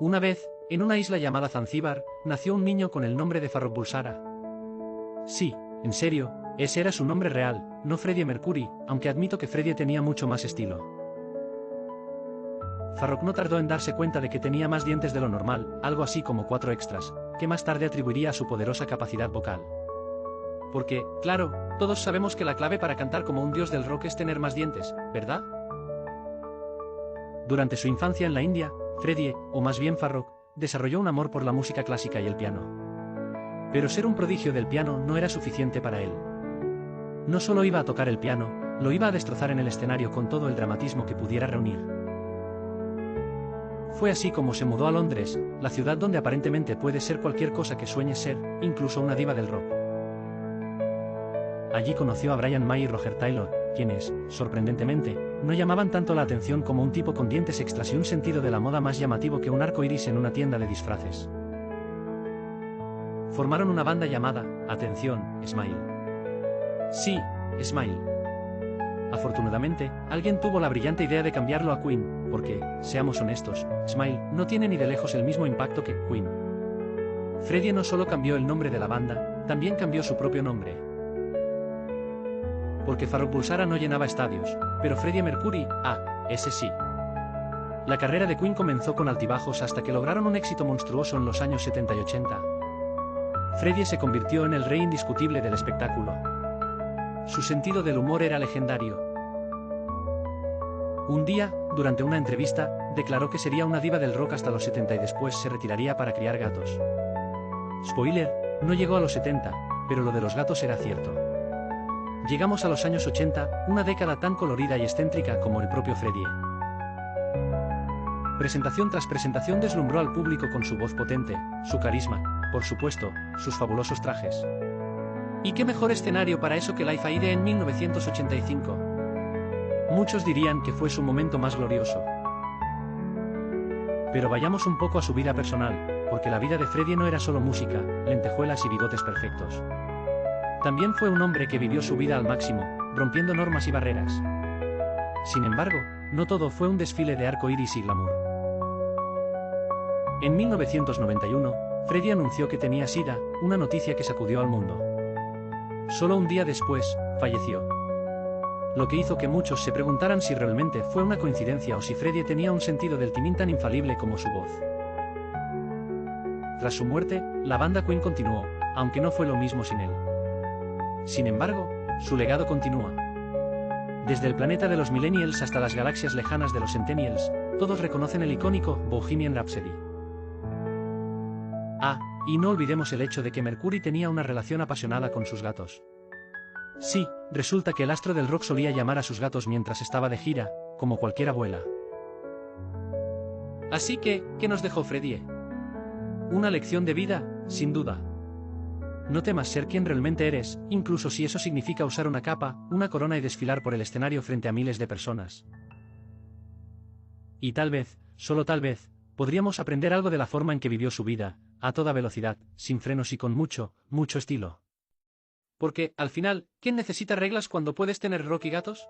Una vez, en una isla llamada Zanzíbar, nació un niño con el nombre de Farrokh Bulsara. Sí, en serio, ese era su nombre real, no Freddie Mercury, aunque admito que Freddie tenía mucho más estilo. Farrokh no tardó en darse cuenta de que tenía más dientes de lo normal, algo así como 4 extras, que más tarde atribuiría a su poderosa capacidad vocal. Porque, claro, todos sabemos que la clave para cantar como un dios del rock es tener más dientes, ¿verdad? Durante su infancia en la India, Freddie, o más bien Farrokh, desarrolló un amor por la música clásica y el piano. Pero ser un prodigio del piano no era suficiente para él. No solo iba a tocar el piano, lo iba a destrozar en el escenario con todo el dramatismo que pudiera reunir. Fue así como se mudó a Londres, la ciudad donde aparentemente puede ser cualquier cosa que sueñes ser, incluso una diva del rock. Allí conoció a Brian May y Roger Taylor, quienes, sorprendentemente, no llamaban tanto la atención como un tipo con dientes extras y un sentido de la moda más llamativo que un arco iris en una tienda de disfraces. Formaron una banda llamada, atención, Smile. Sí, Smile. Afortunadamente, alguien tuvo la brillante idea de cambiarlo a Queen, porque, seamos honestos, Smile no tiene ni de lejos el mismo impacto que Queen. Freddie no solo cambió el nombre de la banda, también cambió su propio nombre. Porque Farrokh Bulsara no llenaba estadios, pero Freddie Mercury, ese sí. La carrera de Queen comenzó con altibajos hasta que lograron un éxito monstruoso en los años 70 y 80. Freddie se convirtió en el rey indiscutible del espectáculo. Su sentido del humor era legendario. Un día, durante una entrevista, declaró que sería una diva del rock hasta los 70 y después se retiraría para criar gatos. Spoiler, no llegó a los 70, pero lo de los gatos era cierto. Llegamos a los años 80, una década tan colorida y excéntrica como el propio Freddie. Presentación tras presentación deslumbró al público con su voz potente, su carisma, por supuesto, sus fabulosos trajes. ¿Y qué mejor escenario para eso que Live Aid en 1985? Muchos dirían que fue su momento más glorioso. Pero vayamos un poco a su vida personal, porque la vida de Freddie no era solo música, lentejuelas y bigotes perfectos. También fue un hombre que vivió su vida al máximo, rompiendo normas y barreras. Sin embargo, no todo fue un desfile de arco iris y glamour. En 1991, Freddie anunció que tenía SIDA, una noticia que sacudió al mundo. Solo un día después, falleció. Lo que hizo que muchos se preguntaran si realmente fue una coincidencia o si Freddie tenía un sentido del timín tan infalible como su voz. Tras su muerte, la banda Queen continuó, aunque no fue lo mismo sin él. Sin embargo, su legado continúa. Desde el planeta de los Millennials hasta las galaxias lejanas de los Centennials, todos reconocen el icónico Bohemian Rhapsody. Y no olvidemos el hecho de que Mercury tenía una relación apasionada con sus gatos. Sí, resulta que el astro del rock solía llamar a sus gatos mientras estaba de gira, como cualquier abuela. Así que, ¿qué nos dejó Freddie? Una lección de vida, sin duda. No temas ser quien realmente eres, incluso si eso significa usar una capa, una corona y desfilar por el escenario frente a miles de personas. Y tal vez, solo tal vez, podríamos aprender algo de la forma en que vivió su vida, a toda velocidad, sin frenos y con mucho, mucho estilo. Porque, al final, ¿quién necesita reglas cuando puedes tener rock y gatos?